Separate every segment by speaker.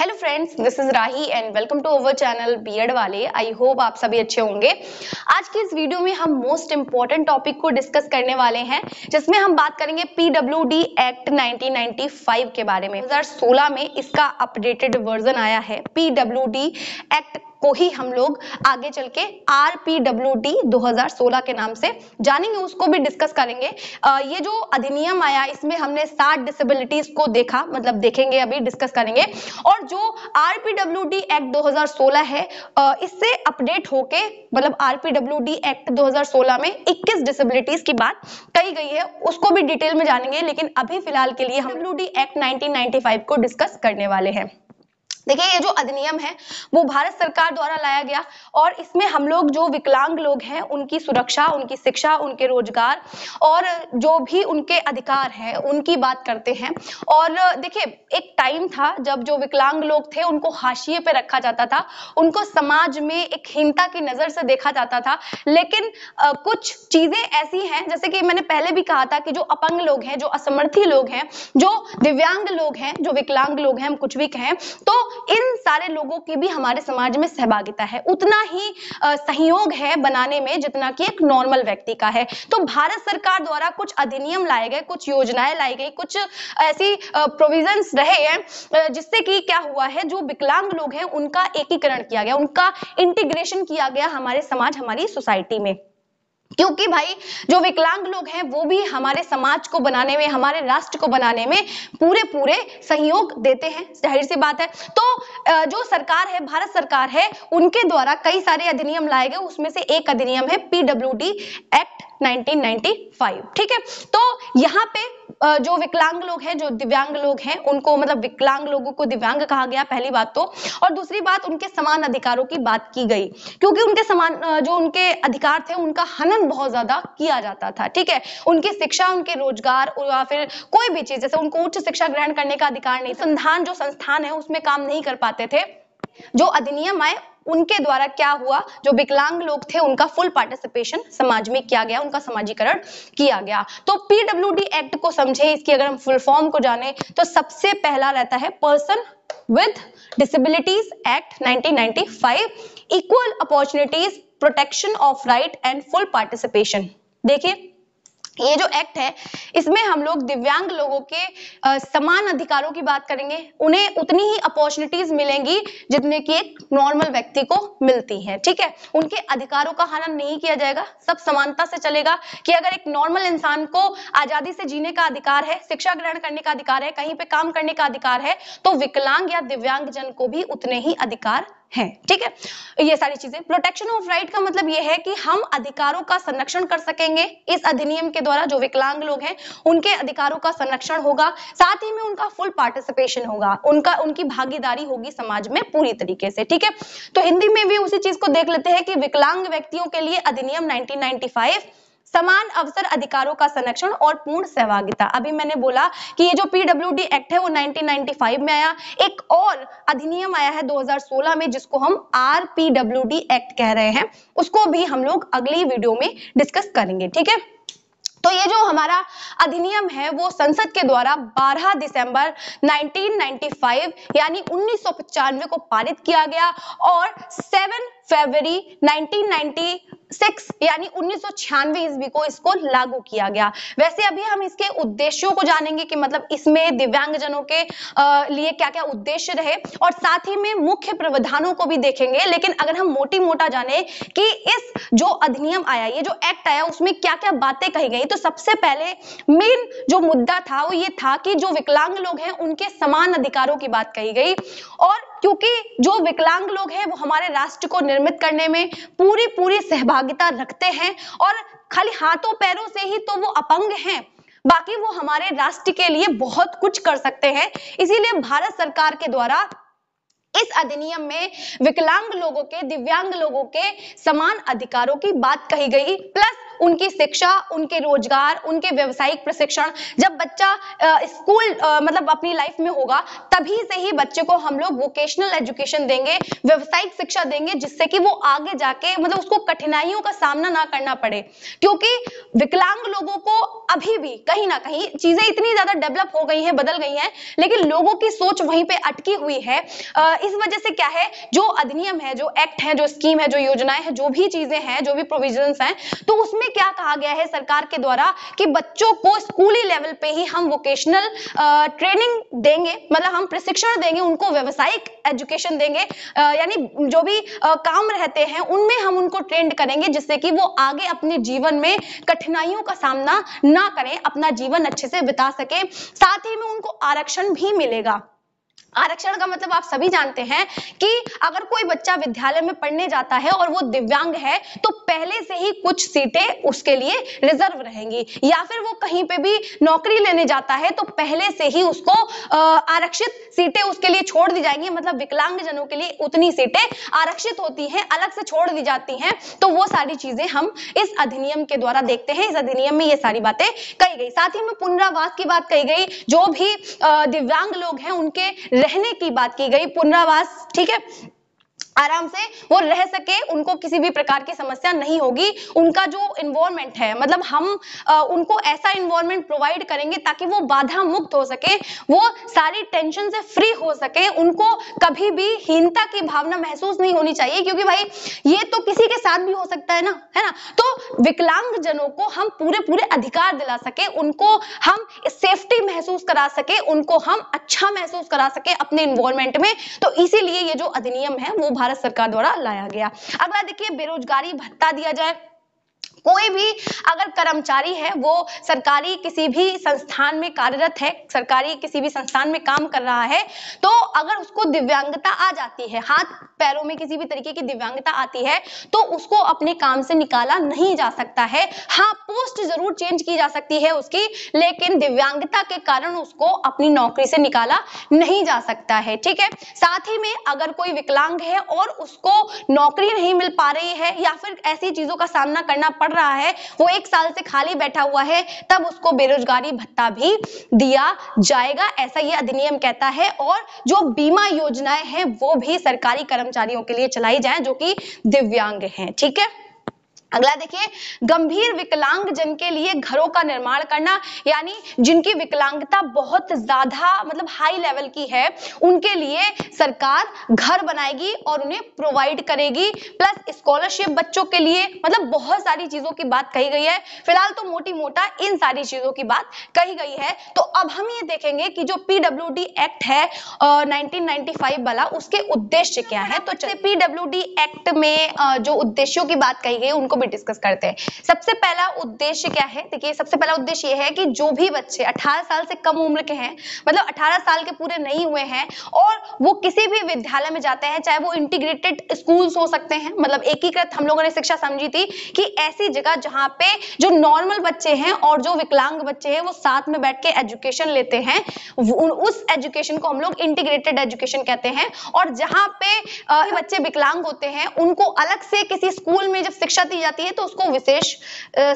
Speaker 1: Hello friends, this is Rahi and welcome to our channel BEd वाले। I hope आप सभी अच्छे होंगे। आज की इस वीडियो में हम मोस्ट इंपॉर्टेंट टॉपिक को डिस्कस करने वाले हैं, जिसमें हम बात करेंगे पीडब्ल्यूडी एक्ट 1995 के बारे में। 2016 में इसका अपडेटेड वर्जन आया है। पीडब्ल्यूडी एक्ट को ही हम लोग आगे चल के आरपीडब्ल्यूडी 2016 के नाम से जानेंगे, उसको भी डिस्कस करेंगे। ये जो अधिनियम आया, इसमें हमने 60 डिसेबिलिटीज को देखा, मतलब देखेंगे, अभी डिस्कस करेंगे। और जो आरपीडब्ल्यूडी एक्ट 2016 है, इससे अपडेट होके मतलब आरपीडब्ल्यूडी एक्ट 2016 में 21 डिसेबिलिटीज की बात कही गई है, उसको भी डिटेल में जानेंगे। लेकिन अभी फिलहाल के लिए हम पीडब्ल्यूडी एक्ट 1995 को डिस्कस करने वाले हैं। देखिए, ये जो अधिनियम है वो भारत सरकार द्वारा लाया गया, और इसमें हम लोग जो विकलांग लोग हैं उनकी सुरक्षा, उनकी शिक्षा, उनके रोजगार और जो भी उनके अधिकार हैं उनकी बात करते हैं। और देखिए, एक टाइम था जब जो विकलांग लोग थे उनको हाशिए पे रखा जाता था, उनको समाज में एक हीनता की नजर से देखा जाता था। लेकिन कुछ चीजें ऐसी हैं, जैसे कि मैंने पहले भी कहा था कि जो अपंग लोग हैं, जो असमर्थी लोग हैं, जो दिव्यांग लोग हैं, जो विकलांग लोग हैं, हम कुछ भी कहें, तो इन सारे लोगों की भी हमारे समाज में सहभागिता है, उतना ही सहयोग है बनाने में जितना कि एक नॉर्मल व्यक्ति का है। तो भारत सरकार द्वारा कुछ अधिनियम लाए गए, कुछ योजनाएं लाई गई, कुछ ऐसी प्रोविजंस रहे हैं, जिससे कि क्या हुआ है, जो विकलांग लोग हैं उनका एकीकरण किया गया, उनका इंटीग्रेशन किया गया हमारे समाज, हमारी सोसाइटी में। क्योंकि भाई, जो विकलांग लोग हैं वो भी हमारे समाज को बनाने में, हमारे राष्ट्र को बनाने में पूरे सहयोग देते हैं, जाहिर सी बात है। तो जो सरकार है, भारत सरकार है, उनके द्वारा कई सारे अधिनियम लाए गए, उसमें से एक अधिनियम है पीडब्ल्यूडी एक्ट 1995। ठीक है, तो यहाँ पे जो विकलांग लोग हैं, जो दिव्यांग लोग हैं, उनको मतलब विकलांग लोगों को दिव्यांग कहा गया, पहली बात तो। और दूसरी बात, उनके समान अधिकारों की बात की गई, क्योंकि उनके समान जो उनके अधिकार थे उनका हनन बहुत ज्यादा किया जाता था। ठीक है, उनकी शिक्षा, उनके रोजगार या फिर कोई भी चीज, जैसे उनको उच्च शिक्षा ग्रहण करने का अधिकार नहीं, संस्थान जो संस्थान है उसमें काम नहीं कर पाते थे। जो अधिनियम आए उनके द्वारा क्या हुआ, जो विकलांग लोग थे उनका फुल पार्टिसिपेशन समाज में किया गया, उनका समाजीकरण किया गया। तो पीडब्ल्यूडी एक्ट को समझे, इसकी अगर हम फुल फॉर्म को जाने तो सबसे पहला रहता है person with disabilities act 1995, equal opportunities, protection of right and full participation. देखिए, ये जो एक्ट है, इसमें हम लोग दिव्यांग लोगों के समान अधिकारों की बात करेंगे। उन्हें उतनी ही अपॉर्चुनिटीज मिलेंगी जितने कि एक नॉर्मल व्यक्ति को मिलती है। ठीक है, उनके अधिकारों का हनन नहीं किया जाएगा, सब समानता से चलेगा। कि अगर एक नॉर्मल इंसान को आजादी से जीने का अधिकार है, शिक्षा ग्रहण करने का अधिकार है, कहीं पे काम करने का अधिकार है, तो विकलांग या दिव्यांग जन को भी उतने ही अधिकार है। ठीक है, ये सारी चीजें। प्रोटेक्शन ऑफ राइट का मतलब ये है कि हम अधिकारों का संरक्षण कर सकेंगे इस अधिनियम के द्वारा। जो विकलांग लोग हैं उनके अधिकारों का संरक्षण होगा, साथ ही में उनका फुल पार्टिसिपेशन होगा, उनकी भागीदारी होगी समाज में पूरी तरीके से। ठीक है, तो हिंदी में भी उसी चीज को देख लेते हैं कि विकलांग व्यक्तियों के लिए अधिनियम 1995, समान अवसर अधिकारों का संरक्षण और पूर्ण सहभागिता। अभी मैंने बोला कि ये जो पीडब्ल्यूडी एक्ट है वो 1995 में आया। एक और अधिनियम आया है 2016 में, जिसको हम आरपीडब्ल्यूडी एक्ट कह रहे हैं, उसको भी हम लोग अगली वीडियो में डिस्कस करेंगे। ठीक है, तो ये जो हमारा अधिनियम है वो संसद के द्वारा 12 दिसंबर 1995 यानी 1995 को पारित किया गया, और 7 फरवरी 1996 यानी 1996 ईस्वी को इसको लागू किया गया। वैसे अभी हम इसके उद्देश्यों को जानेंगे कि मतलब इसमें दिव्यांगजनों के लिए क्या क्या उद्देश्य रहे, और साथ ही में मुख्य प्रावधानों को भी देखेंगे। लेकिन अगर हम मोटी मोटा जाने कि इस जो अधिनियम आया, ये जो एक्ट आया, उसमें क्या क्या बातें कही गई, तो सबसे पहले मेन जो मुद्दा था वो ये था कि जो विकलांग लोग हैं उनके समान अधिकारों की बात कही गई। और क्योंकि जो विकलांग लोग हैं वो हमारे राष्ट्र को निर्मित करने में पूरी सहभागिता रखते हैं, और खाली हाथों पैरों से ही तो वो अपंग हैं, बाकी वो हमारे राष्ट्र के लिए बहुत कुछ कर सकते हैं। इसीलिए भारत सरकार के द्वारा इस अधिनियम में विकलांग लोगों के, दिव्यांग लोगों के समान अधिकारों की बात कही गई, प्लस उनकी शिक्षा, उनके रोजगार, उनके व्यवसायिक प्रशिक्षण, जब बच्चा स्कूल मतलब अपनी लाइफ में होगा तभी से ही बच्चे को हम लोग वोकेशनल एजुकेशन देंगे, व्यवसायिक शिक्षा देंगे, जिससे कि वो आगे जाके मतलब उसको कठिनाइयों का सामना ना करना पड़े। क्योंकि विकलांग लोगों को अभी भी कहीं ना कहीं चीजें इतनी ज्यादा डेवलप हो गई हैं, बदल गई हैं, लेकिन लोगों की सोच वहीं पे अटकी हुई है। इस वजह से क्या है, जो अधिनियम है, जो एक्ट है, जो स्कीम है, जो योजनाएं हैं, जो भी चीजें हैं, जो भी प्रोविजंस हैं, तो उसमें क्या कहा गया है सरकार के द्वारा कि बच्चों को स्कूली लेवल पे ही हम वोकेशनल ट्रेनिंग देंगे, मतलब हम प्रशिक्षण देंगे, उनको व्यवसायिक एजुकेशन देंगे, यानी जो भी काम रहते हैं उनमें हम उनको ट्रेंड करेंगे, जिससे कि वो आगे अपने जीवन में कठिनाइयों का सामना ना करें, अपना जीवन अच्छे से बिता सके। साथ ही में उनको आरक्षण भी मिलेगा। आरक्षण का मतलब आप सभी जानते हैं कि अगर कोई बच्चा विद्यालय में पढ़ने जाता है और वो दिव्यांग है तो पहले से ही कुछ सीटें उसके लिए रिजर्व रहेंगी, या फिर वो कहीं पे भी नौकरी लेने जाता है तो पहले से ही उसको आरक्षित सीटें उसके लिए छोड़ दी जाएंगी, मतलब विकलांग जनों के लिए उतनी सीटें आरक्षित होती हैं, अलग से छोड़ दी जाती हैं। तो वो सारी चीजें हम इस अधिनियम के द्वारा देखते हैं, इस अधिनियम में ये सारी बातें कही गई। साथ ही में पुनरावास की बात कही गई, जो भी दिव्यांग लोग हैं उनके रहने की बात की गई, पुनरावास, ठीक है, आराम से वो रह सके, उनको किसी भी प्रकार की समस्या नहीं होगी। उनका जो एनवायरनमेंट है, मतलब हम उनको ऐसा एनवायरनमेंट प्रोवाइड करेंगे ताकि वो बाधा मुक्त हो सके, वो सारी टेंशन से फ्री हो सके, उनको कभी भी हीनता की भावना महसूस नहीं होनी चाहिए, क्योंकि भाई ये तो किसी के साथ भी हो सकता है ना। तो विकलांग जनों को हम पूरे अधिकार दिला सके, उनको हम सेफ्टी महसूस करा सके, उनको हम अच्छा महसूस करा सके अपने एनवायरनमेंट में। तो इसीलिए ये जो अधिनियम है वो भारत सरकार द्वारा लाया गया। अगला देखिए, बेरोजगारी भत्ता दिया जाए। कोई भी अगर कर्मचारी है, वो सरकारी किसी भी संस्थान में कार्यरत है, सरकारी किसी भी संस्थान में काम कर रहा है, तो अगर उसको दिव्यांगता आ जाती है, हाथ पैरों में किसी भी तरीके की दिव्यांगता आती है, तो उसको अपने काम से निकाला नहीं जा सकता है। हाँ, पोस्ट जरूर चेंज की जा सकती है उसकी, लेकिन दिव्यांगता के कारण उसको अपनी नौकरी से निकाला नहीं जा सकता है, ठीक है। साथ ही में अगर कोई विकलांग है और उसको नौकरी नहीं मिल पा रही है, या फिर ऐसी चीजों का सामना करना पड़ रहा है, वो 1 साल से खाली बैठा हुआ है, तब उसको बेरोजगारी भत्ता भी दिया जाएगा, ऐसा ये अधिनियम कहता है। और जो बीमा योजनाएं हैं वो भी सरकारी कर्मचारियों के लिए चलाई जाए जो कि दिव्यांग हैं, ठीक है। अगला देखिए, गंभीर विकलांग जन के लिए घरों का निर्माण करना, यानी जिनकी विकलांगता बहुत ज्यादा मतलब हाई लेवल की है, उनके लिए सरकार घर बनाएगी और उन्हें प्रोवाइड करेगी, प्लस स्कॉलरशिप बच्चों के लिए, मतलब बहुत सारी चीजों की बात कही गई है। फिलहाल तो मोटी मोटा इन सारी चीजों की बात कही गई है। तो अब हम ये देखेंगे कि जो पीडब्ल्यूडी एक्ट है 1995 वाला, उसके उद्देश्य क्या है। तो पीडब्ल्यूडी एक्ट में जो उद्देश्यों की बात कही गई उनको डिस्कस करते हैं। सबसे पहला उद्देश्य क्या है, देखिए सबसे पहला उद्देश्य यह है कि जो भी बच्चे 18 साल से कम उम्र के हैं, मतलब 18 साल के पूरे नहीं हुए हैं, और वो किसी भी विद्यालय में जाते हैं, चाहे वो इंटीग्रेटेड स्कूल्स हो सकते हैं, मतलब एकीकृत हम लोगों ने शिक्षा समझी थी कि ऐसी जगह जहां पे जो नॉर्मल बच्चे हैं और जो विकलांग बच्चे हैं वो साथ में बैठ के एजुकेशन लेते हैं, उस एजुकेशन को हम लोग इंटीग्रेटेड एजुकेशन कहते हैं। और जहां पे बच्चे विकलांग होते हैं उनको अलग से किसी स्कूल में जब शिक्षा दी जाती है तो उसको विशेष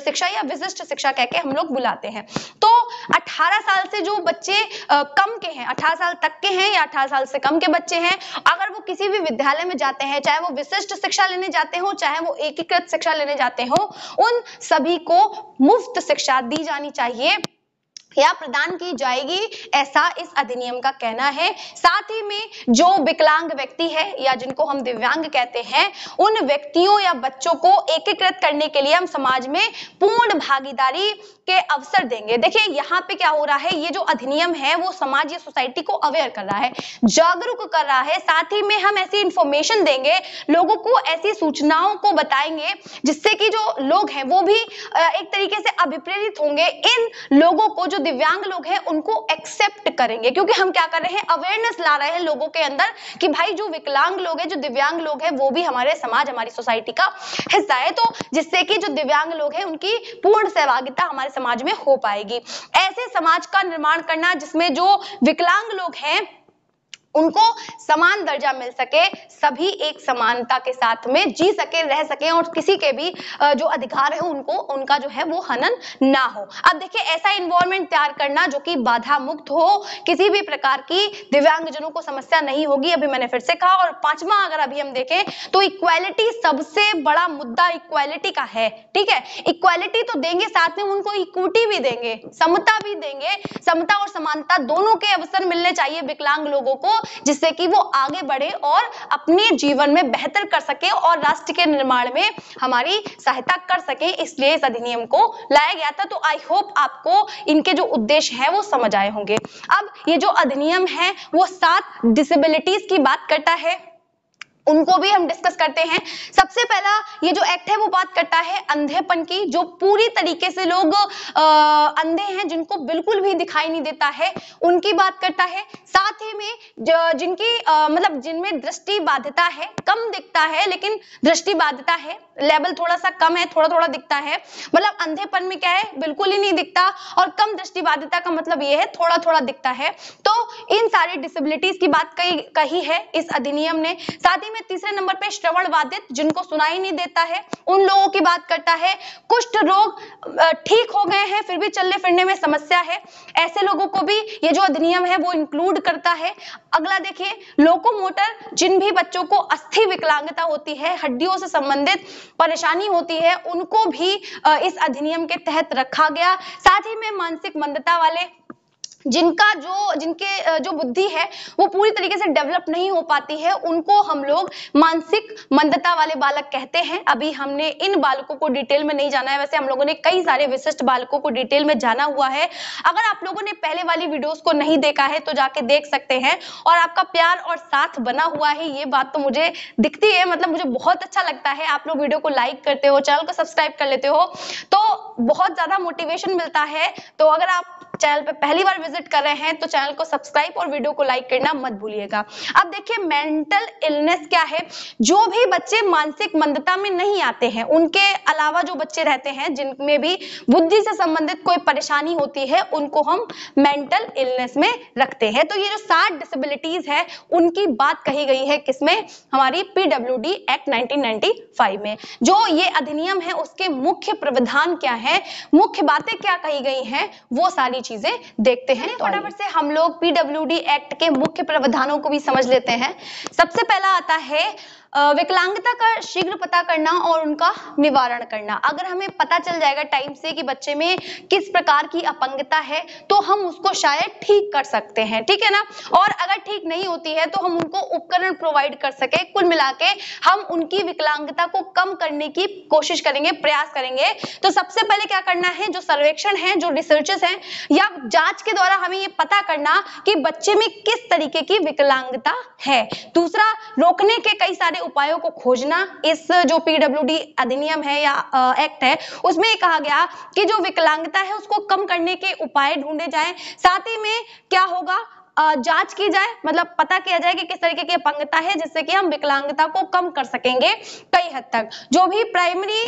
Speaker 1: शिक्षा या विशिष्ट शिक्षा कह के हम लोग बुलाते हैं। तो 18 साल से जो बच्चे कम के हैं, 18 साल तक के हैं या 18 साल से कम के बच्चे हैं, अगर वो किसी भी विद्यालय में जाते हैं, चाहे वो विशिष्ट शिक्षा लेने जाते हो, चाहे वो एकीकृत शिक्षा लेने जाते हो, उन सभी को मुफ्त शिक्षा दी जानी चाहिए या प्रदान की जाएगी, ऐसा इस अधिनियम का कहना है। साथ ही में जो विकलांग व्यक्ति है या जिनको हम दिव्यांग कहते हैं, उन व्यक्तियों या बच्चों को एकीकृत करने के लिए हम समाज में पूर्ण भागीदारी के अवसर देंगे। देखिए यहाँ पे क्या हो रहा है, ये जो अधिनियम है वो समाज या सोसाइटी को अवेयर कर रहा है, जागरूक कर रहा है। साथ ही में हम ऐसी इंफॉर्मेशन देंगे, लोगों को ऐसी सूचनाओं को बताएंगे जिससे कि जो लोग हैं वो भी एक तरीके से अभिप्रेरित होंगे, इन लोगों को जो दिव्यांग लोग हैं उनको एक्सेप्ट करेंगे, क्योंकि हम क्या कर रहे हैं, अवेयरनेस ला रहे हैं लोगों के अंदर कि भाई जो विकलांग लोग हैं, जो दिव्यांग लोग हैं, वो भी हमारे समाज, हमारी सोसाइटी का हिस्सा है। तो जिससे कि जो दिव्यांग लोग हैं उनकी पूर्ण सहभागिता हमारे समाज में हो पाएगी। ऐसे समाज का निर्माण करना जिसमें जो विकलांग लोग हैं उनको समान दर्जा मिल सके, सभी एक समानता के साथ में जी सके, रह सके और किसी के भी जो अधिकार है उनको उनका जो है वो हनन ना हो। अब देखिए ऐसा इन्वायरमेंट तैयार करना जो कि बाधा मुक्त हो, किसी भी प्रकार की दिव्यांगजनों को समस्या नहीं होगी, अभी मैंने फिर से कहा। और पांचवा अगर अभी हम देखें तो इक्वालिटी, सबसे बड़ा मुद्दा इक्वालिटी का है, ठीक है। इक्वालिटी तो देंगे, साथ में उनको इक्विटी भी देंगे, समता भी देंगे, समता और समानता दोनों के अवसर मिलने चाहिए विकलांग लोगों को, जिससे कि वो आगे बढ़े और अपने जीवन में बेहतर कर सके और राष्ट्र के निर्माण में हमारी सहायता कर सके। इसलिए इस अधिनियम को लाया गया था। तो आई होप आपको इनके जो उद्देश्य है वो समझ आए होंगे। अब ये जो अधिनियम है वो 7 डिसेबिलिटीज की बात करता है, उनको भी हम डिस्कस करते हैं। सबसे पहला ये जो एक्ट है वो बात करता है अंधेपन की, जो पूरी तरीके से लोग अंधे हैं, जिनको बिल्कुल भी दिखाई नहीं देता है, उनकी बात करता है। साथ ही में जिनकी मतलब जिनमें दृष्टि बाधिता है, कम दिखता है लेकिन दृष्टि बाधिता है, लेवल थोड़ा सा कम है, थोड़ा थोड़ा दिखता है, मतलब अंधेपन में क्या है बिल्कुल ही नहीं दिखता, और कम दृष्टि बाधिता का मतलब ये है थोड़ा थोड़ा दिखता है। तो इन सारी डिसेबिलिटीज की बात कही है इस अधिनियम ने। साथ ही में तीसरे नंबर पे श्रवण बाधित, जिनको सुनाई नहीं देता है, उन लोगों की बात करता है। कुष्ठ रोग ठीक हो गए हैं फिर भी चलने फिरने में समस्या है, ऐसे लोगों को भी ये जो अधिनियम है वो इंक्लूड करता है। अगला देखिए लोकोमोटर, जिन भी बच्चों को अस्थि विकलांगता होती है, हड्डियों से संबंधित परेशानी होती है, उनको भी इस अधिनियम के तहत रखा गया। साथ ही में मानसिक मंदता वाले, जिनके जो बुद्धि है वो पूरी तरीके से डेवलप नहीं हो पाती है, उनको हम लोग मानसिक मंदता वाले बालक कहते हैं। अभी हमने इन बालकों को डिटेल में नहीं जाना है, वैसे हम लोगों ने कई सारे विशिष्ट बालकों को डिटेल में जाना हुआ है। अगर आप लोगों ने पहले वाली वीडियोस को नहीं देखा है तो जाके देख सकते हैं। और आपका प्यार और साथ बना हुआ है, ये बात तो मुझे दिखती है, मतलब मुझे बहुत अच्छा लगता है। आप लोग वीडियो को लाइक करते हो, चैनल को सब्सक्राइब कर लेते हो, तो बहुत ज्यादा मोटिवेशन मिलता है। तो अगर आप चैनल पे पहली बार विजिट कर रहे हैं तो चैनल को सब्सक्राइब और वीडियो को लाइक करना मत भूलिएगा। अब देखिए मेंटल इलनेस क्या है। जो भी बच्चे मानसिक मंदता में नहीं आते हैं, उनके अलावा जो बच्चे रहते हैं जिनमें भी बुद्धि से संबंधित कोई परेशानी होती है, उनको हम मेंटल इलनेस में रखते हैं। तो ये जो 7 डिसेबिलिटीज है उनकी बात कही गई है किसमें, हमारी पीडब्ल्यूडी एक्ट 1995 में। जो ये अधिनियम है उसके मुख्य प्रावधान क्या है, मुख्य बातें क्या कही गई हैं, वो सारी चीजें देखते हैं। तो फटाफट से हम लोग पीडब्ल्यूडी एक्ट के मुख्य प्रावधानों को भी समझ लेते हैं। सबसे पहला आता है विकलांगता का शीघ्र पता करना और उनका निवारण करना। अगर हमें पता चल जाएगा टाइम से कि बच्चे में किस प्रकार की अपंगता है तो हम उसको शायद ठीक कर सकते हैं, ठीक है ना। और अगर ठीक नहीं होती है तो हम उनको उपकरण प्रोवाइड कर सके। कुल मिला के हम उनकी विकलांगता को कम करने की कोशिश करेंगे, प्रयास करेंगे। तो सबसे पहले क्या करना है, जो सर्वेक्षण है, जो रिसर्चेस हैं या जांच के द्वारा हमें ये पता करना कि बच्चे में किस तरीके की विकलांगता है। दूसरा, रोकने के कई सारे उपायों को खोजना। इस जो पीडब्ल्यूडी अधिनियम है या एक्ट है उसमें कहा गया कि जो विकलांगता है उसको कम करने के उपाय ढूंढे जाएं। साथ ही में क्या होगा, जांच की जाए, मतलब पता किया जाए कि किस तरीके की अपंगता है, जिससे कि हम विकलांगता को कम कर सकेंगे कई हद तक। जो भी प्राइमरी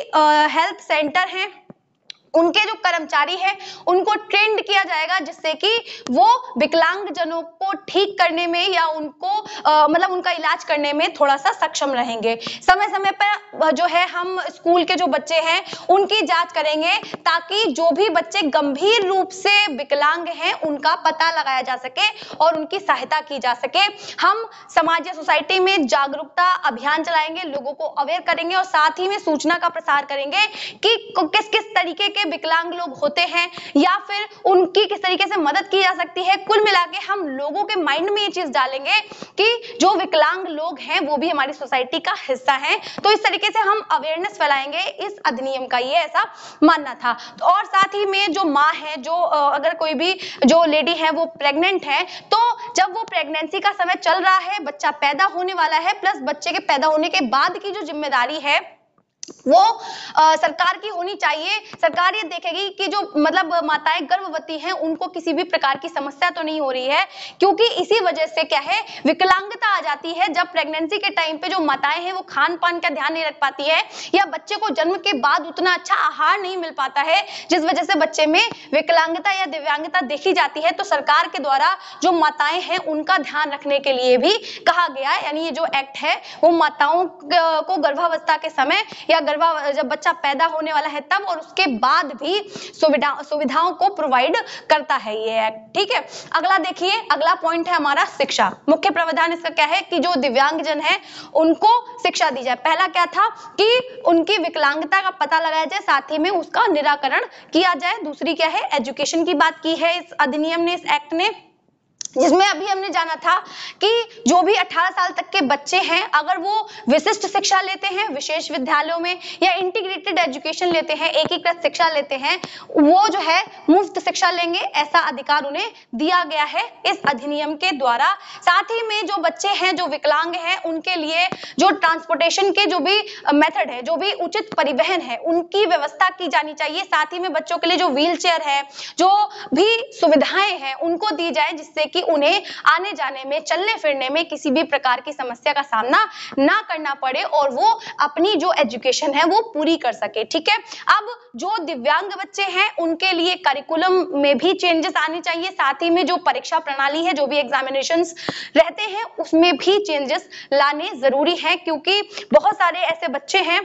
Speaker 1: हेल्थ सेंटर हैं उनके जो कर्मचारी हैं उनको ट्रेंड किया जाएगा, जिससे कि वो विकलांग जनों को ठीक करने में या उनको मतलब उनका इलाज करने में थोड़ा सा सक्षम रहेंगे। समय समय पर जो है हम स्कूल के जो बच्चे हैं उनकी जांच करेंगे, ताकि जो भी बच्चे गंभीर रूप से विकलांग हैं उनका पता लगाया जा सके और उनकी सहायता की जा सके। हम समाज या सोसाइटी में जागरूकता अभियान चलाएंगे, लोगों को अवेयर करेंगे और साथ ही में सूचना का प्रसार करेंगे कि किस किस तरीके के विकलांग लोग होते हैं या फिर उनकी किस तरीके से मदद की जा सकती है। कुल मिला के हम लोगों के माइंड में ये चीज डालेंगे कि जो विकलांग लोग हैं वो भी हमारी सोसाइटी का हिस्सा हैं। तो इस तरीके से हम अवेयरनेस फैलाएंगे, इस अधिनियम का ये ऐसा मानना था। तो और साथ ही में जो माँ है, जो अगर कोई भी जो लेडी है वो प्रेग्नेंट है, तो जब वो प्रेगनेंसी का समय चल रहा है, बच्चा पैदा होने वाला है, प्लस बच्चे के पैदा होने के बाद की जो जिम्मेदारी है वो सरकार की होनी चाहिए। सरकार ये देखेगी कि जो मतलब माताएं गर्भवती हैं उनको किसी भी प्रकार की समस्या तो नहीं हो रही है, क्योंकि इसी वजह से क्या है विकलांगता आ जाती है जब प्रेगनेंसी के टाइम पे जो माताएं हैं वो खान पान का ध्यान नहीं रख पाती है या बच्चे को जन्म के बाद उतना अच्छा आहार नहीं मिल पाता है, जिस वजह से बच्चे में विकलांगता या दिव्यांगता देखी जाती है। तो सरकार के द्वारा जो माताएं हैं उनका ध्यान रखने के लिए भी कहा गया है, यानी ये जो एक्ट है वो माताओं को गर्भावस्था के समय या जब बच्चा पैदा होने वाला है तब और उसके बाद भी सुविधाओं को प्रोवाइड करता है ये एक्ट। ठीक है, अगला देखिए, अगला पॉइंट है हमारा शिक्षा। मुख्य प्रावधान इसका क्या है कि जो दिव्यांगजन है उनको शिक्षा दी जाए। पहला क्या था कि उनकी विकलांगता का पता लगाया जाए, साथ ही में उसका निराकरण किया जाए। दूसरी क्या है, एजुकेशन की बात की है इस अधिनियम ने, इस एक्ट ने, जिसमें अभी हमने जाना था कि जो भी 18 साल तक के बच्चे हैं अगर वो विशिष्ट शिक्षा लेते हैं विशेष विद्यालयों में या इंटीग्रेटेड एजुकेशन लेते हैं, एकीकृत शिक्षा लेते हैं, वो जो है मुफ्त शिक्षा लेंगे, ऐसा अधिकार उन्हें दिया गया है इस अधिनियम के द्वारा। साथ ही में जो बच्चे हैं जो विकलांग हैं उनके लिए जो ट्रांसपोर्टेशन के जो भी मेथड है, जो भी उचित परिवहन है उनकी व्यवस्था की जानी चाहिए। साथ ही में बच्चों के लिए जो व्हील चेयर है, जो भी सुविधाएं हैं उनको दी जाए, जिससे कि उन्हें आने जाने में, चलने फिरने में किसी भी प्रकार की समस्या का सामना ना करना पड़े और वो अपनी जो एजुकेशन है वो पूरी कर सके। ठीक है, अब जो दिव्यांग बच्चे हैं उनके लिए करिकुलम में भी चेंजेस आने चाहिए, साथ ही में जो परीक्षा प्रणाली है, जो भी एग्जामिनेशंस रहते हैं उसमें भी चेंजेस लाने जरूरी है, क्योंकि बहुत सारे ऐसे बच्चे हैं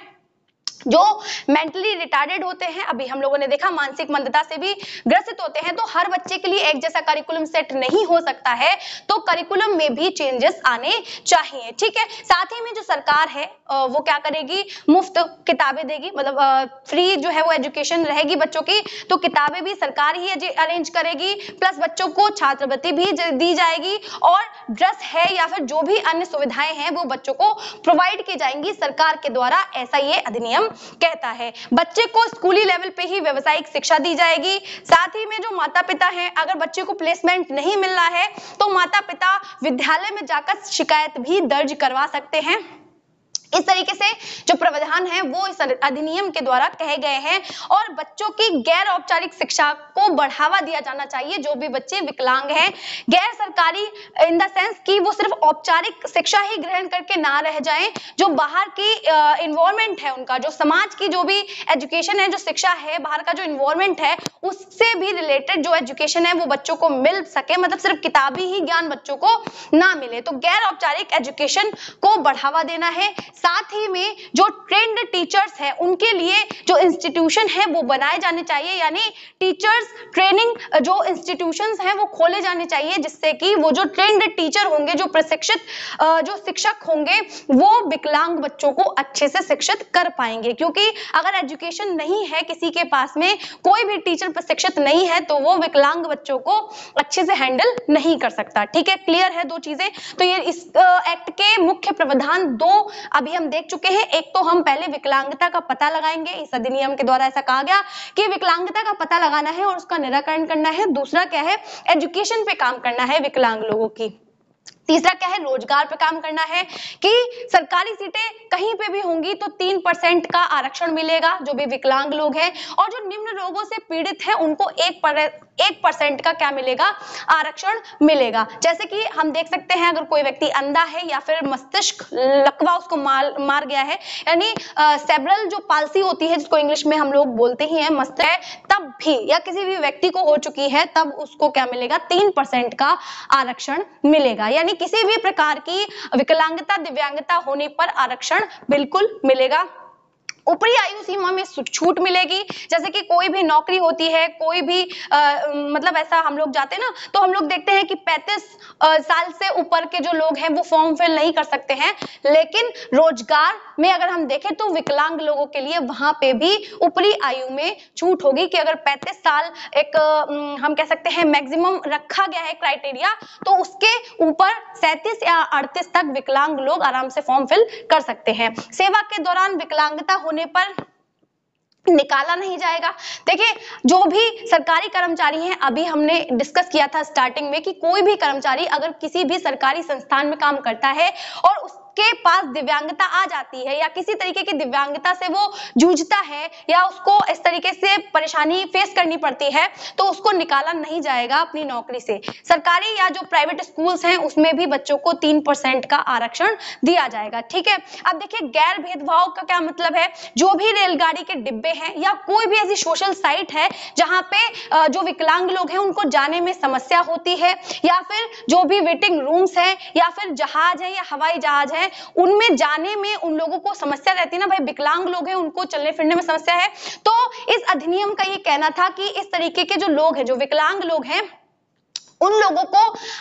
Speaker 1: जो मेंटली रिटार्डेड होते हैं। अभी हम लोगों ने देखा मानसिक मंदता से भी ग्रसित होते हैं, तो हर बच्चे के लिए एक जैसा करिकुलम सेट नहीं हो सकता है, तो करिकुलम में भी चेंजेस आने चाहिए। ठीक है, साथ ही में जो सरकार है वो क्या करेगी, मुफ्त किताबें देगी, मतलब फ्री जो है वो एजुकेशन रहेगी बच्चों की, तो किताबें भी सरकार ही अरेंज करेगी, प्लस बच्चों को छात्रवृत्ति भी दी जाएगी और ड्रेस है या फिर जो भी अन्य सुविधाएं हैं वो बच्चों को प्रोवाइड की जाएंगी सरकार के द्वारा, ऐसा ये अधिनियम कहता है। बच्चे को स्कूली लेवल पे ही व्यावसायिक शिक्षा दी जाएगी। साथ ही में जो माता पिता हैं, अगर बच्चे को प्लेसमेंट नहीं मिल रहा है तो माता पिता विद्यालय में जाकर शिकायत भी दर्ज करवा सकते हैं। इस तरीके से जो प्रावधान है वो इस अधिनियम के द्वारा कहे गए हैं और बच्चों की गैर औपचारिक शिक्षा को बढ़ावा दिया जाना चाहिए। जो भी बच्चे विकलांग हैं, गैर सरकारी इन द सेंस कि वो सिर्फ औपचारिक शिक्षा ही ग्रहण करके ना रह जाएं, जो बाहर की इन्वायरमेंट है उनका, जो समाज की जो भी एजुकेशन है, जो शिक्षा है, बाहर का जो इन्वायरमेंट है उससे भी रिलेटेड जो एजुकेशन है वो बच्चों को मिल सके, मतलब सिर्फ किताबी ही ज्ञान बच्चों को ना मिले, तो गैर औपचारिक एजुकेशन को बढ़ावा देना है। साथ ही में जो ट्रेंड टीचर्स हैं उनके लिए जो इंस्टीट्यूशन है वो बनाए जाने चाहिए, यानी टीचर्स ट्रेनिंग जो इंस्टीट्यूशंस हैं वो खोले जाने चाहिए, जिससे कि वो जो ट्रेंड टीचर होंगे, जो प्रशिक्षित जो शिक्षक होंगे वो विकलांग बच्चों को अच्छे से शिक्षित कर पाएंगे। क्योंकि अगर एजुकेशन नहीं है, किसी के पास में कोई भी टीचर प्रशिक्षित नहीं है, तो वो विकलांग बच्चों को अच्छे से हैंडल नहीं कर सकता। ठीक है, क्लियर है दो चीजें। तो ये इस एक्ट के मुख्य प्रावधान दो अभी हम देख चुके हैं। एक तो हम पहले विकलांगता का पता लगाएंगे, इस अधिनियम के द्वारा ऐसा कहा गया कि विकलांगता का पता लगाना है और उसका निराकरण करना है। दूसरा क्या है, एजुकेशन पे काम करना है विकलांग लोगों की। तीसरा क्या है, रोजगार पे काम करना है कि सरकारी सीटें कहीं पे भी होंगी तो 3% का आरक्षण मिलेगा जो भी विकलांग लोग हैं, और जो निम्न रोगों से पीड़ित हैं उनको 1% का क्या मिलेगा, आरक्षण मिलेगा। जैसे कि हम देख सकते हैं अगर कोई व्यक्ति अंधा है या फिर मस्तिष्क लकवा उसको मार गया है, यानी सेरेब्रल जो पाल्सी होती है जिसको इंग्लिश में हम लोग बोलते ही हैं मस्तिष्क, तब भी या किसी भी व्यक्ति को हो चुकी है तब उसको क्या मिलेगा, 3% का आरक्षण मिलेगा। यानी किसी भी प्रकार की विकलांगता दिव्यांगता होने पर आरक्षण बिल्कुल मिलेगा। ऊपरी आयु सीमा में छूट मिलेगी, जैसे कि कोई भी नौकरी होती है, कोई भी मतलब ऐसा हम लोग जाते हैं ना तो हम लोग देखते हैं कि 35 साल से ऊपर के जो लोग हैं वो फॉर्म फिल नहीं कर सकते हैं, लेकिन रोजगार में अगर हम देखें तो विकलांग लोगों के लिए वहां पे भी ऊपरी आयु में छूट होगी कि अगर 35 साल एक हम कह सकते हैं मैक्सिमम रखा गया है क्राइटेरिया, तो उसके ऊपर 37 या 38 तक विकलांग लोग आराम से फॉर्म फिल कर सकते हैं। सेवा के दौरान विकलांगता होने पर निकाला नहीं जाएगा। देखिए, जो भी सरकारी कर्मचारी हैं, अभी हमने डिस्कस किया था स्टार्टिंग में कि कोई भी कर्मचारी अगर किसी भी सरकारी संस्थान में काम करता है और उसके पास दिव्यांगता आ जाती है या किसी तरीके की दिव्यांगता से वो जूझता है या उसको इस तरीके से परेशानी फेस करनी पड़ती है, तो उसको निकाला नहीं जाएगा अपनी नौकरी से। सरकारी या जो प्राइवेट स्कूल्स हैं उसमें भी बच्चों को 3% का आरक्षण दिया जाएगा। ठीक है, अब देखिए गैर भेदभाव का क्या मतलब है। जो भी रेलगाड़ी के डिब्बे हैं या कोई भी ऐसी सोशल साइट है जहां पे जो विकलांग लोग हैं उनको जाने में समस्या होती है, या फिर जो भी वेटिंग रूम्स हैं या फिर जहाज है या हवाई जहाज है उनमें जाने में उन लोगों को समस्या रहती है ना, भाई विकलांग लोग हैं उनको चलने फिरने में समस्या है, तो इस अधिनियम का ये कहना था कि इस तरीके के जो लोग हैं, जो विकलांग लोग हैं, उन लोगों को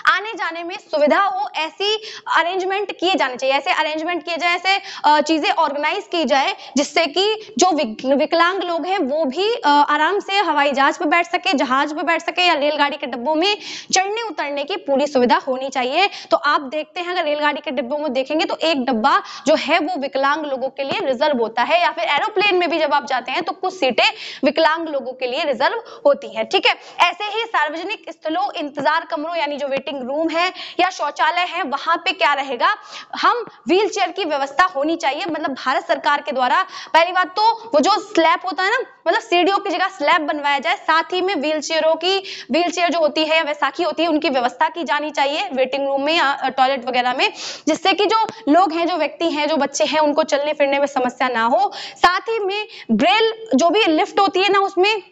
Speaker 1: आने जाने में सुविधा हो, ऐसी अरेंजमेंट किए जाने चाहिए, ऐसे अरेंजमेंट किए जाए, ऐसे चीजें ऑर्गेनाइज की जाए जिससे कि जो विकलांग लोग हैं वो भी आराम से हवाई जहाज पे बैठ सके, जहाज पे बैठ सके या रेलगाड़ी के डिब्बों में चढ़ने उतरने की पूरी सुविधा होनी चाहिए। तो आप देखते हैं अगर रेलगाड़ी के डिब्बों में देखेंगे तो एक डब्बा जो है वो विकलांग लोगों के लिए रिजर्व होता है, या फिर एरोप्लेन में भी जब आप जाते हैं तो कुछ सीटें विकलांग लोगों के लिए रिजर्व होती है। ठीक है, ऐसे ही सार्वजनिक स्थलों, इंतजार कमरों यानी जो वेटिंग रूम है या शौचालय है वहां पे क्या रहेगा, हम व्हील चेयर की व्यवस्था होनी चाहिए। मतलब भारत सरकार के द्वारा पहली बात तो वो जो स्लैब होता है ना, मतलब सीढ़ियों की जगह स्लैब बनवाया जाए, साथ ही में व्हील चेयर जो होती है या वैसाखी होती है उनकी व्यवस्था की जानी चाहिए वेटिंग रूम में या टॉयलेट वगैरह में, जिससे कि जो लोग हैं, जो व्यक्ति हैं, जो बच्चे हैं उनको चलने फिरने में समस्या ना हो। साथ ही में ब्रेल जो भी लिफ्ट होती है ना उसमें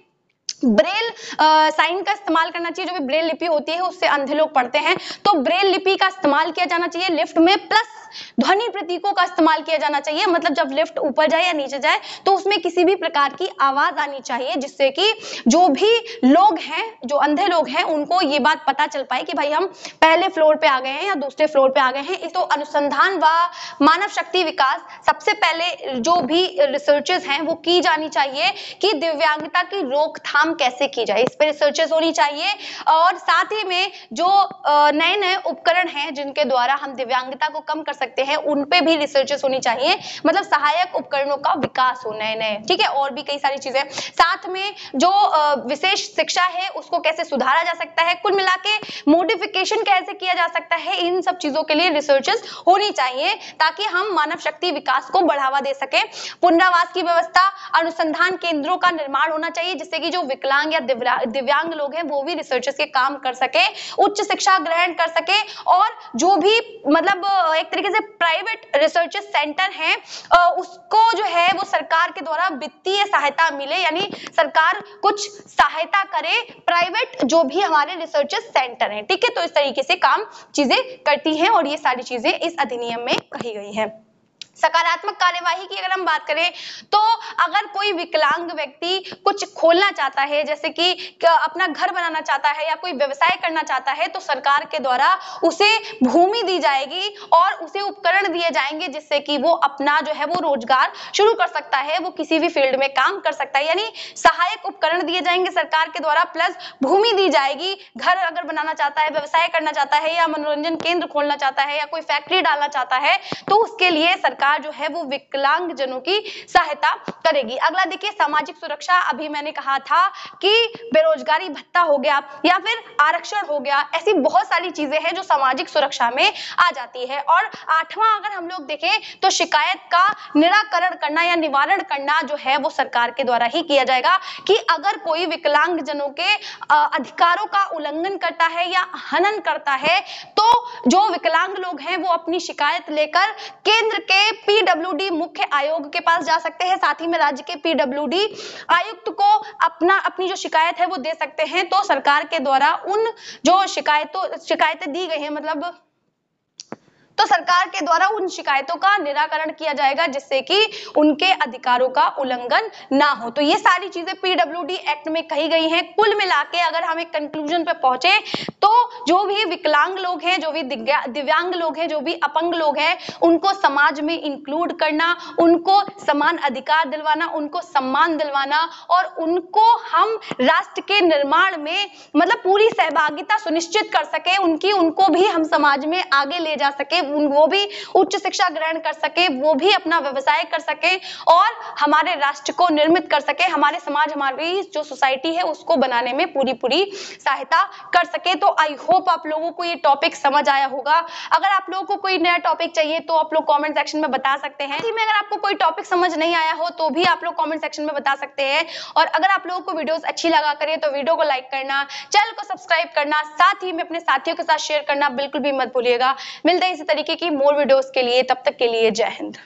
Speaker 1: ब्रेल साइन का इस्तेमाल करना चाहिए। जो भी ब्रेल लिपि होती है उससे अंधे लोग पढ़ते हैं तो ब्रेल लिपि का इस्तेमाल किया जाना चाहिए लिफ्ट में, प्लस ध्वनि प्रतीकों का इस्तेमाल किया जाना चाहिए। मतलब जब लिफ्ट ऊपर जाए या नीचे जाए तो उसमें किसी भी प्रकार की आवाज आनी चाहिए जिससे कि जो भी लोग हैं, जो अंधे लोग हैं, उनको ये बात पता चल पाए कि भाई हम पहले फ्लोर पे आ गए हैं या दूसरे फ्लोर पे आ गए हैं। तो अनुसंधान व मानव शक्ति विकास सबसे पहले जो भी रिसर्चेस हैं वो की जानी चाहिए कि दिव्यांगता की रोकथाम कैसे की जाए, इस पे रिसर्चेस होनी चाहिए। और साथ ही में जो नए नए उपकरण हैं जिनके द्वारा हम दिव्यांगता को कम कर सकते हैं उन पे भी रिसर्चेस होनी चाहिए। मतलब सहायक उपकरणों का विकास हो नए नए, ठीक है, और भी कई सारी चीजें। साथ में जो विशेष शिक्षा है उसको कैसे सुधारा जा सकता है, कुल मिला के मोडिफिकेशन कैसे किया जा सकता है, इन सब चीजों के लिए रिसर्चेस होनी चाहिए ताकि हम मानव शक्ति विकास को बढ़ावा दे सके। पुनरावास की व्यवस्था, अनुसंधान केंद्रों का निर्माण होना चाहिए जिससे कि जो विकलांग या दिव्यांग लोग हैं वो भी रिसर्चेस के काम कर सके, उच्च शिक्षा ग्रहण कर सके। और जो भी मतलब एक तरीके से प्राइवेट रिसर्चेस सेंटर हैं उसको जो है वो सरकार के द्वारा वित्तीय सहायता मिले, यानी सरकार कुछ सहायता करे प्राइवेट जो भी हमारे रिसर्चेस सेंटर हैं। ठीक है, तो इस तरीके से काम चीजें करती हैं और ये सारी चीजें इस अधिनियम में कही गई हैं। सकारात्मक कार्यवाही की अगर हम बात करें तो अगर कोई विकलांग व्यक्ति कुछ खोलना चाहता है, जैसे कि अपना घर बनाना चाहता है या कोई व्यवसाय करना चाहता है, तो सरकार के द्वारा उसे भूमि दी जाएगी और उसे उपकरण दिए जाएंगे जिससे कि वो अपना जो है वो रोजगार शुरू कर सकता है, वो किसी भी फील्ड में काम कर सकता है। यानी सहायक उपकरण दिए जाएंगे सरकार के द्वारा प्लस भूमि दी जाएगी। घर अगर बनाना चाहता है, व्यवसाय करना चाहता है या मनोरंजन केंद्र खोलना चाहता है या कोई फैक्ट्री डालना चाहता है तो उसके लिए सरकार जो है वो विकलांग जनों की सहायता करेगी। अगला देखिए सामाजिक सुरक्षा। अभी मैंने कहा था कि बेरोजगारी भत्ता हो गया या फिर आरक्षण हो गया, ऐसी बहुत सारी चीजें हैं जो सामाजिक सुरक्षा में आ जाती है। और आठवां अगर हम लोग देखें तो शिकायत का निराकरण करना या निवारण करना जो है वो सरकार के द्वारा ही किया जाएगा कि अगर कोई विकलांग जनों के अधिकारों का उल्लंघन करता है या हनन करता है तो जो विकलांग लोग हैं वो अपनी शिकायत लेकर केंद्र के पीडब्ल्यूडी मुख्य आयोग के पास जा सकते हैं, साथ ही में राज्य के पीडब्ल्यूडी आयुक्त को अपनी जो शिकायत है वो दे सकते हैं। तो सरकार के द्वारा उन जो शिकायतें दी गई हैं मतलब तो सरकार के द्वारा उन शिकायतों का निराकरण किया जाएगा जिससे कि उनके अधिकारों का उल्लंघन ना हो। तो ये सारी चीजें पीडब्ल्यूडी एक्ट में कही गई हैं। कुल मिला के अगर हम एक कंक्लूजन पे पहुंचे तो जो भी विकलांग लोग हैं, जो भी दिव्यांग लोग हैं, जो भी अपंग लोग हैं, उनको समाज में इंक्लूड करना, उनको समान अधिकार दिलवाना, उनको सम्मान दिलवाना और उनको हम राष्ट्र के निर्माण में मतलब पूरी सहभागिता सुनिश्चित कर सके, उनको भी हम समाज में आगे ले जा सके, वो भी उच्च शिक्षा ग्रहण कर सके, वो भी अपना व्यवसाय कर सके और हमारे राष्ट्र को निर्मित कर सके, हमारे समाज, हमारी जो सोसाइटी है उसको बनाने में पूरी सहायता कर सके। तो आई होप आप लोगों को ये टॉपिक समझ आया होगा। अगर आप लोगों को कोई नया टॉपिक चाहिए तो आप लोग कमेंट सेक्शन में बता सकते हैं। इसी में अगर आपको कोई टॉपिक समझ नहीं आया हो तो भी आप लोग कमेंट सेक्शन में बता सकते हैं। और अगर आप लोगों को वीडियोस अच्छी लगा करे तो वीडियो को लाइक करना, चैनल को सब्सक्राइब करना, साथ ही में अपने साथियों के साथ शेयर करना बिल्कुल भी मत भूलिएगा। मिलते हैं इसी तरीके की मोर वीडियोस के लिए, तब तक के लिए जय हिंद।